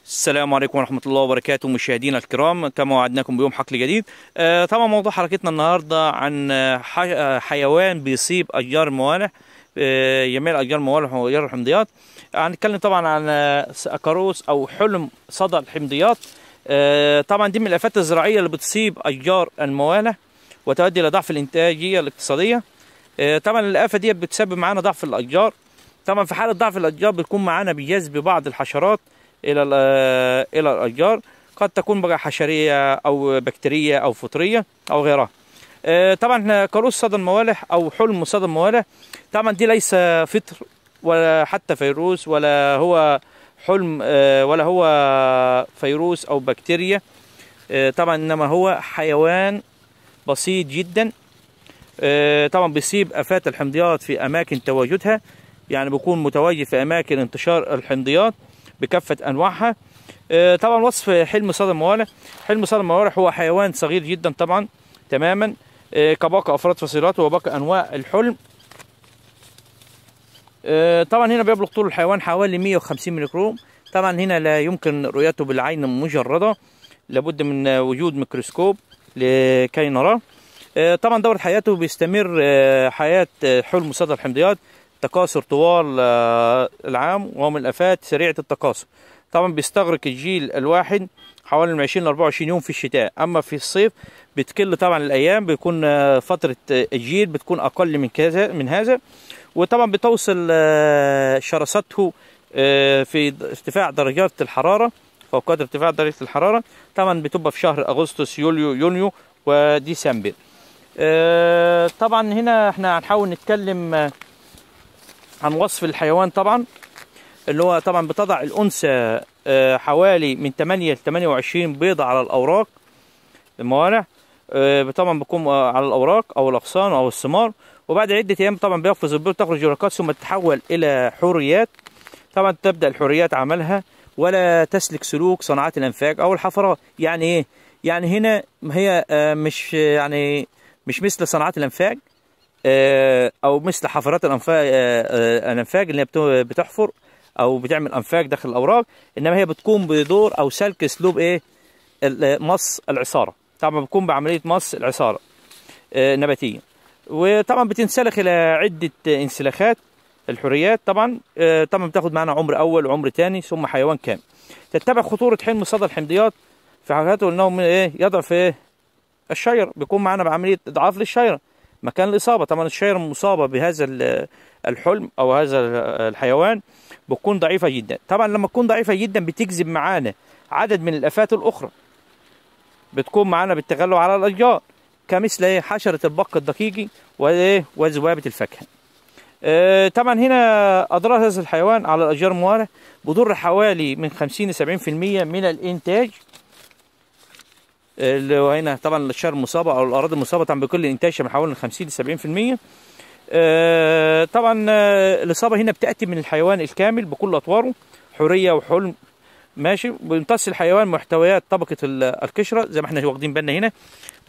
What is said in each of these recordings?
السلام عليكم ورحمة الله وبركاته مشاهدينا الكرام، كما وعدناكم بيوم حقل جديد. طبعا موضوع حلقتنا النهاردة عن حيوان بيصيب أشجار الموالح، جميع أشجار الموالح وأشجار الحمضيات. هنتكلم طبعا عن أكاروس أو حلم صدى الحمضيات. طبعا دي من الآفات الزراعية اللي بتصيب أشجار الموالح وتؤدي إلى ضعف الإنتاجية الاقتصادية. طبعا الآفة دي بتسبب معانا ضعف الأشجار. طبعا في حالة ضعف الأشجار بتكون معانا بجذب بعض الحشرات الى الاشجار، قد تكون بقى حشريه او بكتيريه او فطريه او غيرها. طبعا كاروس صدى الموالح او حلم صدى الموالح، طبعا دي ليس فطر ولا حتى فيروس، ولا هو حلم ولا هو فيروس او بكتيريا. طبعا انما هو حيوان بسيط جدا. طبعا بيصيب افات الحمضيات في اماكن تواجدها، يعني بيكون متواجد في اماكن انتشار الحمضيات بكافة أنواعها. طبعا وصف حلم صدى الموالح: حلم صدى الموالح هو حيوان صغير جدا طبعا تماما كباقي أفراد فصيلته وباقي أنواع الحلم. طبعا هنا بيبلغ طول الحيوان حوالي 150 ميكروم. طبعا هنا لا يمكن رؤيته بالعين المجردة، لابد من وجود ميكروسكوب لكي نراه. طبعا دورة حياته بيستمر حياة حلم صدى الحمضيات تكاثر طوال العام، وهو من الآفات سريعة التكاثر. طبعا بيستغرق الجيل الواحد حوالي من 20 ل 24 يوم في الشتاء، أما في الصيف بتقل طبعا الأيام، بيكون فترة الجيل بتكون أقل من هذا. وطبعا بتوصل شراسته في ارتفاع درجات الحرارة، فوقات ارتفاع درجة الحرارة طبعا بتبقى في شهر أغسطس يونيو وديسمبر. طبعا هنا احنا هنحاول نتكلم عن وصف الحيوان. طبعا اللي هو طبعا بتضع الأنثى حوالي من 8 ل 28 بيضة على الأوراق الموالح. طبعا بتكون على الأوراق أو الأغصان أو الثمار، وبعد عدة أيام طبعا بيقفز البيض، تخرج يرقات ثم تتحول إلى حوريات. طبعا تبدأ الحوريات عملها ولا تسلك سلوك صناعات الأنفاق أو الحفرات. يعني إيه؟ يعني هنا هي مش مثل صناعات الأنفاق او مثل حفرات الانفاق اللي هي بتحفر او بتعمل انفاق داخل الاوراق، انما هي بتقوم بدور او سلك اسلوب ايه؟ مص العصاره. طبعا بتقوم بعمليه مص العصاره نباتيه، وطبعا بتنسلخ الى عده انسلاخات الحريات. طبعا بتاخد معنا عمر اول وعمر ثاني ثم حيوان كامل. تتبع خطوره حلم صدى الحمضيات في حاجاته انه يضعف الشجر، بيكون معنا بعمليه اضعاف للشجره مكان الإصابة. طبعا الشجرة المصابة بهذا الحلم أو هذا الحيوان بتكون ضعيفة جدا. طبعا لما تكون ضعيفة جدا بتجذب معانا عدد من الآفات الأخرى بتكون معانا بالتغلب على الأشجار، كمثل حشرة البق الدقيقي وذبابة الفاكهة. طبعا هنا أضرار هذا الحيوان على الأشجار الموالح بضر حوالي من 50 ل 70% من الإنتاج، اللي هو هنا طبعا الشجر المصابه او الاراضي المصابه طبعا بكل انتاجها من حوالي 50 ل 70%. طبعا الاصابه هنا بتاتي من الحيوان الكامل بكل اطواره، حوريه وحلم ماشي. بيمتص الحيوان محتويات طبقه القشره زي ما احنا واخدين بالنا، هنا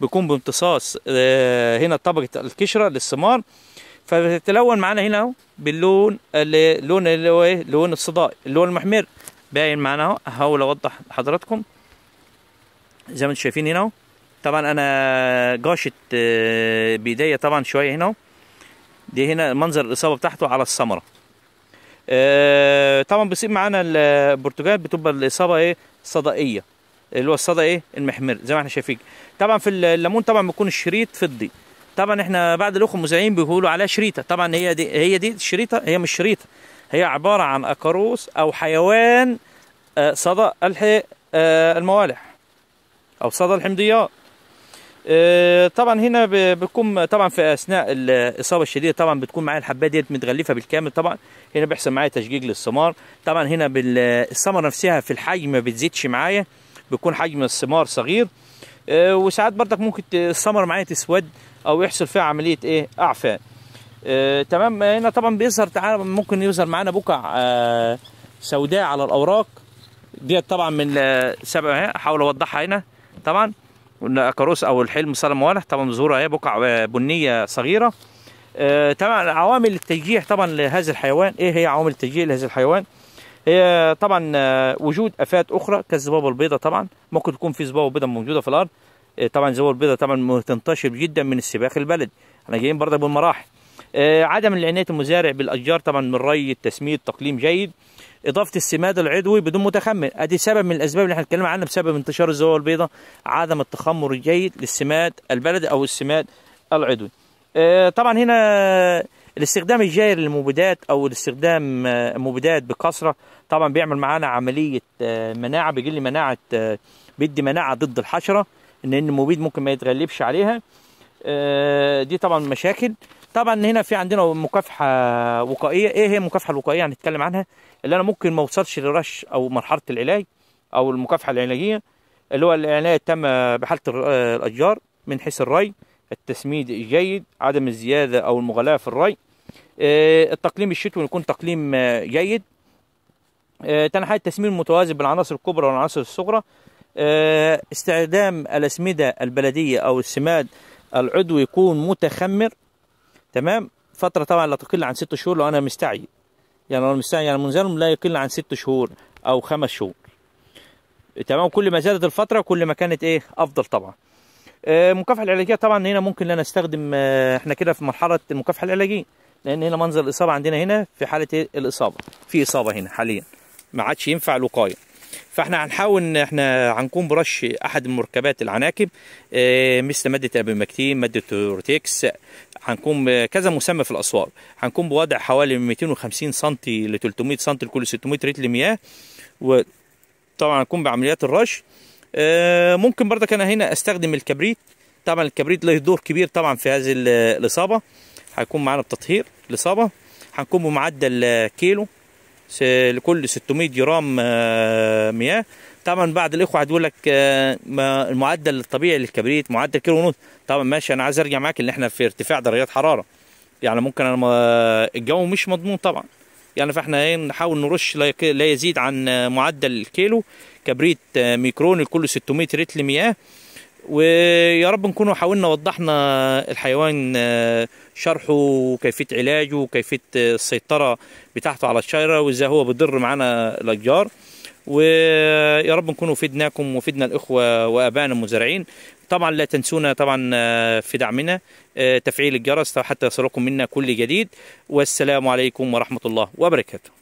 بيكون بامتصاص هنا طبقه القشره للثمار، فبتتلون معانا هنا اهو باللون اللي هو لون الصدائي، اللون المحمر باين معانا اهو. هحاول اوضح لحضراتكم زي ما انتم شايفين هنا اهو. طبعا انا جاشت بايديا طبعا شويه هنا اهو. دي هنا منظر الاصابه بتاعته على الثمره. طبعا بيصيب معانا البرتقال بتبقى الاصابه صدائيه، اللي هو الصدى المحمر زي ما احنا شايفين. طبعا في الليمون طبعا بيكون الشريط فضي. طبعا احنا بعد الاخوه المذيعين بيقولوا عليها شريطه. طبعا هي دي الشريطه، هي مش شريطه، هي عباره عن اكاروس او حيوان صدى الموالح او صدى الحمضيات. طبعا هنا بيكون طبعا في اثناء الاصابه الشديده طبعا بتكون معايا الحبايه ديت متغلفه بالكامل. طبعا هنا بيحصل معايا تشقيق للثمار. طبعا هنا بالثمره نفسها في الحجم ما بتزيدش معايا، بيكون حجم الثمار صغير. وساعات برضك ممكن الثمره معايا تسود او يحصل فيها عمليه اعفان. تمام. هنا طبعا بيظهر ممكن يظهر معانا بقع سوداء على الاوراق ديت طبعا من سبب احاول اوضحها هنا. طبعا الاكاروس او الحلم صدى الموالح طبعا ظهورها بقع بنيه صغيره. طبعا عوامل التشجيع طبعا لهذا الحيوان، ايه هي عوامل التشجيع لهذا الحيوان؟ هي طبعا وجود افات اخرى كالذبابه البيضاء، طبعا ممكن تكون في ذبابه بيضاء موجوده في الارض. طبعا الذبابه البيضاء طبعا تنتشر جدا من السباخ البلدي، احنا جايين برضه بالمراحل. عدم العنايه المزارع بالاشجار طبعا من ري، التسميد، تقليم جيد، اضافه السماد العضوي بدون متخمر. ادي سبب من الاسباب اللي احنا اتكلمنا عنها بسبب انتشار الذبابه البيضاء، عدم التخمر الجيد للسماد البلدي او السماد العضوي. طبعا هنا الاستخدام الجائر للمبيدات او الاستخدام مبيدات بكثره طبعا بيعمل معانا عمليه مناعه، بيجي لي مناعه، بيدي مناعه ضد الحشره، ان المبيد ممكن ما يتغلبش عليها. دي طبعا مشاكل. طبعا هنا في عندنا مكافحه وقائيه. ايه هي المكافحه الوقائيه؟ هنتكلم عنها، اللي انا ممكن ما اوصلش لرش او مرحله العلاج او المكافحه العلاجيه، اللي هو العنايه التامه بحاله الاشجار من حيث الري، التسميد الجيد، عدم الزياده او المغالاه في الري، التقليم الشتوي يكون تقليم جيد، تاني حاجه التسميد المتوازن بالعناصر الكبرى والعناصر الصغرى، استخدام الاسمده البلديه او السماد العضوي يكون متخمر، تمام، فتره طبعا لا تقل عن 6 شهور لو انا مستعجل، يعني لو مستعجل يعني منزلهم لا يقل عن 6 شهور او 5 شهور، تمام. كل ما زادت الفتره كل ما كانت ايه افضل طبعا. المكافحه العلاجيه طبعا هنا ممكن ان انا استخدم، احنا كده في مرحله المكافحه العلاجيه، لان هنا منظر الاصابه عندنا هنا في حاله إيه؟ الاصابه، في اصابه هنا حاليا ما عادش ينفع الوقايه، فاحنا هنحاول ان احنا هنقوم برش احد المركبات العناكب، مثل ماده الابيماكتين، ماده روتيكس، هنقوم كذا مسمى في الاسواق، هنقوم بوضع حوالي من 250 سم ل 300 سم لكل 600 لتر مياه، وطبعا هنقوم بعمليات الرش. ممكن برضك انا هنا استخدم الكبريت، طبعا الكبريت له دور كبير طبعا في هذه الاصابه، هيكون معانا بتطهير الاصابه، هنقوم بمعدل كيلو لكل 600 جرام مياه. طبعا بعض الاخوه هتقول لك المعدل الطبيعي للكبريت معدل كيلو ونص، طبعا ماشي، انا عايز ارجع معاك ان احنا في ارتفاع درجات حراره، يعني ممكن انا الجو مش مضمون طبعا، يعني فاحنا نحاول نرش لا يزيد عن معدل الكيلو كبريت ميكرون لكل 600 لتر مياه. ويا رب نكونوا حاولنا وضحنا الحيوان شرحه وكيفيه علاجه وكيفيه السيطره بتاعته على الشجره وازاي هو بيضر معانا الاشجار، ويا رب نكونوا فدناكم وفدنا الاخوه وابائنا المزارعين. طبعا لا تنسونا طبعا في دعمنا، تفعيل الجرس حتى يصلكم منا كل جديد، والسلام عليكم ورحمه الله وبركاته.